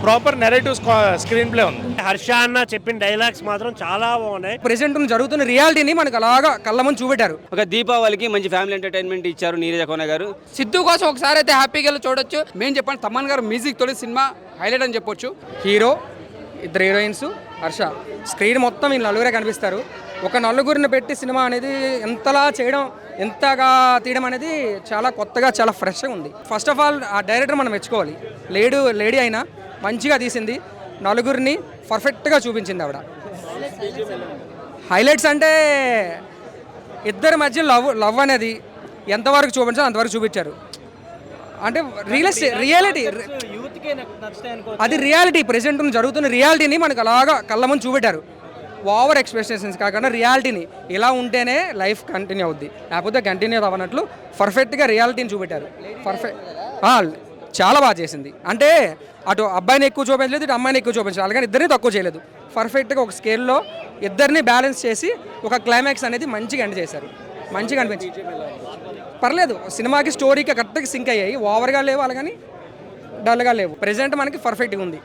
Proper narrative screen play ఉంది. హర్ష అన్న చెప్పిన డైలాగ్స్ మాత్రం చాలా బాగున్నాయి. ప్రెసెంట్ జరుగుతున్న రియాలిటీని మనకు అలాగా కళ్ళ ముందు చూపెట్టారు. ఒక దీపావళికి మంచి ఫ్యామిలీ ఎంటర్టైన్మెంట్ ఇచ్చారు నీరజ కోన గారు. సిద్ధు కోసం ఒకసారి అయితే హ్యాపీగా చూడొచ్చు. మేము చెప్పండి తమన్ గారు మ్యూజిక్ తోటి సినిమా హైలైట్ అని చెప్పొచ్చు. హీరో, ఇద్దరు హీరోయిన్స్, హర్ష, స్క్రీన్ మొత్తం వీళ్ళు నలుగురే కనిపిస్తారు. ఒక నలుగురిని పెట్టి సినిమా అనేది ఎంతలా చేయడం, ఎంతగా తీయడం అనేది చాలా కొత్తగా, చాలా ఫ్రెష్గా ఉంది. ఫస్ట్ ఆఫ్ ఆల్ ఆ డైరెక్టర్ మనం మెచ్చుకోవాలి. లేడీ అయినా మంచిగా తీసింది, నలుగురిని పర్ఫెక్ట్గా చూపించింది ఆవిడ. హైలైట్స్ అంటే ఇద్దరి మధ్య లవ్ అనేది ఎంతవరకు చూపించాలో అంతవరకు చూపించారు. అంటే రియాలిటీ అది రియాలిటీ ప్రెసెంట్ జరుగుతున్న రియాలిటీని మనకు అలాగా కళ్ళ ముందు చూపెట్టారు. ఓవర్ ఎక్స్పెక్టేషన్స్ కాకుండా రియాలిటీని ఇలా ఉంటేనే లైఫ్ కంటిన్యూ అవుద్ది, లేకపోతే కంటిన్యూ అవ్వనట్లు పర్ఫెక్ట్గా రియాలిటీని చూపెట్టారు. చాలా బాగా చేసింది. అంటే అటు అబ్బాయిని ఎక్కువ చూపించలేదు, ఇటు అమ్మాయిని ఎక్కువ చూపించాలి, అలాగే ఇద్దరిని తక్కువ చేయలేదు. పర్ఫెక్ట్గా ఒక స్కేల్లో ఇద్దరిని బ్యాలెన్స్ చేసి ఒక క్లైమాక్స్ అనేది మంచిగా ఎండ్ చేశారు. మంచిగా అనిపించింది. పర్లేదు, సినిమాకి స్టోరీకి కరెక్ట్గా సింక్ అయ్యాయి. ఓవర్గా లేవు, అలాగని డల్గా లేవు. ప్రెజెంట్ మనకి పర్ఫెక్ట్గా ఉంది.